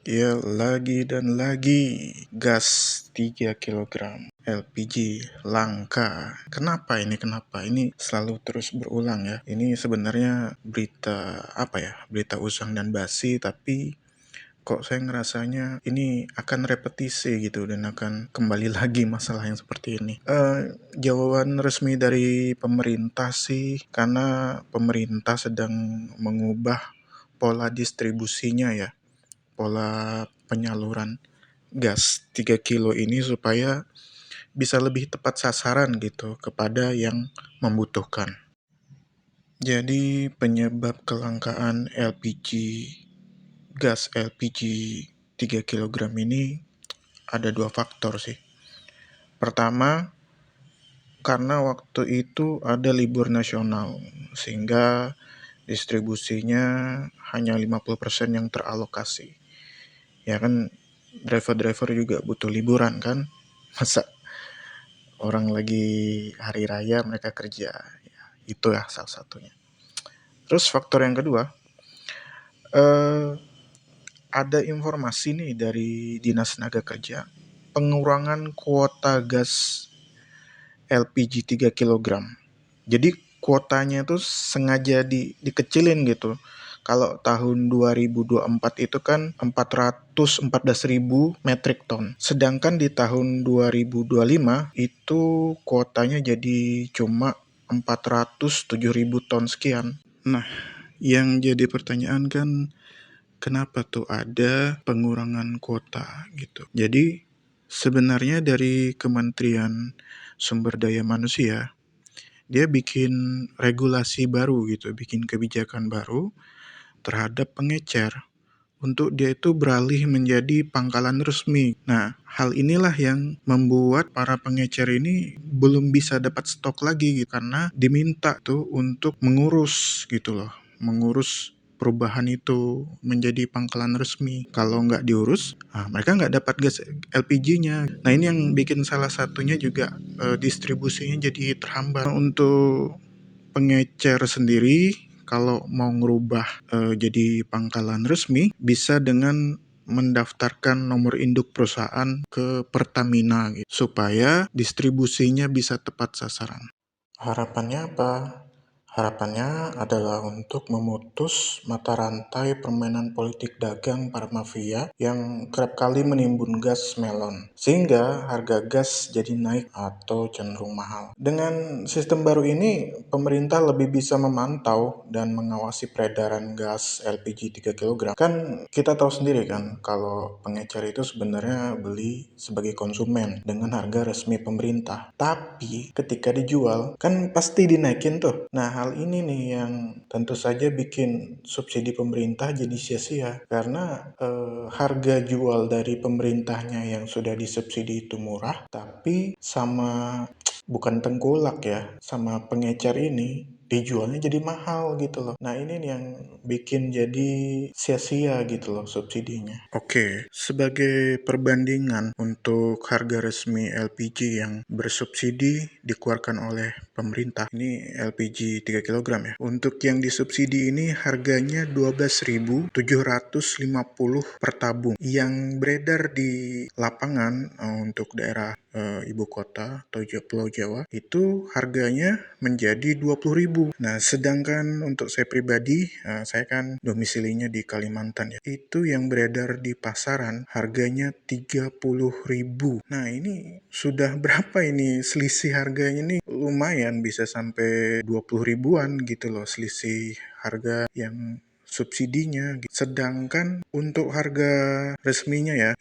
Ya, lagi dan lagi gas 3 kilogram LPG langka. Kenapa ini? Kenapa? Ini selalu terus berulang ya. Ini sebenarnya berita apa ya? Berita usang dan basi, tapi kok saya ngerasanya ini akan repetisi gitu dan akan kembali lagi masalah yang seperti ini. Jawaban resmi dari pemerintah sih karena pemerintah sedang mengubah pola distribusinya ya, pola penyaluran gas 3 kilo ini supaya bisa lebih tepat sasaran gitu kepada yang membutuhkan. Jadi penyebab kelangkaan gas LPG 3 kilogram ini ada dua faktor sih. Pertama, karena waktu itu ada libur nasional sehingga distribusinya hanya 50% yang teralokasi. Ya kan, driver-driver juga butuh liburan kan. Masa orang lagi hari raya mereka kerja. Ya, itu ya salah satunya. Terus faktor yang kedua, eh, ada informasi nih dari Dinas Tenaga Kerja pengurangan kuota gas LPG 3 kilogram. Jadi kuotanya itu sengaja dikecilin gitu. Kalau tahun 2024 itu kan 414.000 metric ton. Sedangkan di tahun 2025 itu kuotanya jadi cuma 407.000 ton sekian. Nah, yang jadi pertanyaan kan kenapa tuh ada pengurangan kuota gitu. Jadi sebenarnya dari Kementerian Sumber Daya Manusia dia bikin regulasi baru gitu, bikin kebijakan baru terhadap pengecer untuk dia itu beralih menjadi pangkalan resmi. Nah, hal inilah yang membuat para pengecer ini belum bisa dapat stok lagi gitu, karena diminta tuh untuk mengurus gitu loh, mengurus perubahan itu menjadi pangkalan resmi. Kalau nggak diurus, mereka nggak dapat gas LPG-nya. Nah, ini yang bikin salah satunya juga distribusinya jadi terhambat. Untuk pengecer sendiri kalau mau ngerubah jadi pangkalan resmi bisa dengan mendaftarkan nomor induk perusahaan ke Pertamina gitu, supaya distribusinya bisa tepat sasaran. Harapannya apa? Harapannya adalah untuk memutus mata rantai permainan politik dagang para mafia yang kerap kali menimbun gas melon, sehingga harga gas jadi naik atau cenderung mahal. Dengan sistem baru ini, pemerintah lebih bisa memantau dan mengawasi peredaran gas LPG 3 kilogram. Kan kita tahu sendiri kan, kalau pengecer itu sebenarnya beli sebagai konsumen dengan harga resmi pemerintah. Tapi ketika dijual, kan pasti dinaikin tuh. Nah, hal ini nih yang tentu saja bikin subsidi pemerintah jadi sia-sia. Karena harga jual dari pemerintahnya yang sudah disubsidi itu murah, tapi sama bukan tengkulak ya, sama pengecer ini dijualnya jadi mahal gitu loh. Nah, ini nih yang bikin jadi sia-sia gitu loh subsidinya. Oke, sebagai perbandingan untuk harga resmi LPG yang bersubsidi dikeluarkan oleh pemerintah, ini LPG 3 kilogram ya. Untuk yang disubsidi ini harganya 12.750 per tabung. Yang beredar di lapangan untuk daerah ibu kota atau Pulau Jawa itu harganya menjadi 20.000. Nah, sedangkan untuk saya pribadi, saya kan domisilinya di Kalimantan ya. Itu yang beredar di pasaran harganya 30.000. Nah, ini sudah berapa ini selisih harganya nih? Lumayan bisa sampai 20 ribuan gitu loh selisih harga yang subsidinya. Sedangkan untuk harga resminya ya,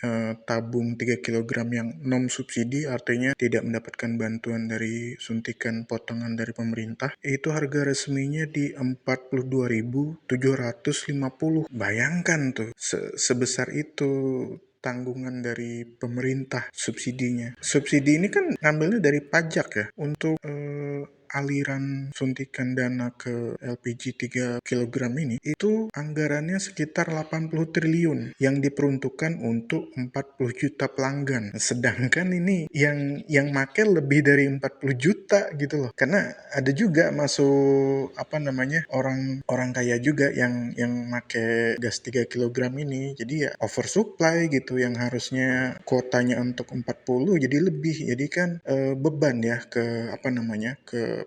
tabung 3 kilogram yang non subsidi artinya tidak mendapatkan bantuan dari suntikan potongan dari pemerintah, itu harga resminya di 42.750. Bayangkan tuh sebesar itu tanggungan dari pemerintah subsidinya. Subsidi ini kan ngambilnya dari pajak ya. Untuk aliran suntikan dana ke LPG 3 kg ini, itu anggarannya sekitar 80 triliun yang diperuntukkan untuk 40 juta pelanggan. Sedangkan ini yang make lebih dari 40 juta gitu loh. Karena ada juga masuk orang kaya juga yang make gas 3 kg ini. Jadi ya oversupply gitu, yang harusnya kuotanya untuk 40 jadi lebih. Jadi kan beban ya ke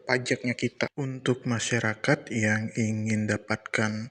pajaknya kita. Untuk masyarakat yang ingin dapatkan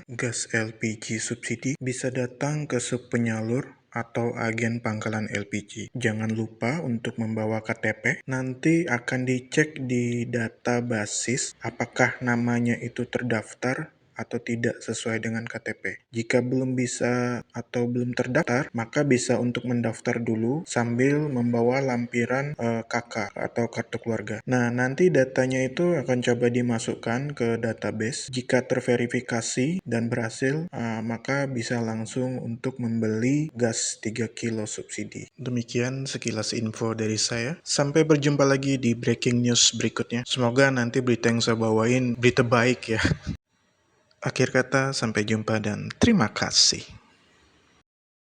gas LPG subsidi, bisa datang ke subpenyalur atau agen pangkalan LPG. Jangan lupa untuk membawa KTP. Nanti akan dicek di data basis apakah namanya itu terdaftar atau tidak sesuai dengan KTP. Jika belum bisa atau belum terdaftar, maka bisa untuk mendaftar dulu sambil membawa lampiran KK atau kartu keluarga. Nah, nanti datanya itu akan coba dimasukkan ke database. Jika terverifikasi dan berhasil, maka bisa langsung untuk membeli gas 3 kilo subsidi. Demikian sekilas info dari saya. Sampai berjumpa lagi di breaking news berikutnya. Semoga nanti berita yang saya bawain berita baik ya. Akhir kata, sampai jumpa dan terima kasih.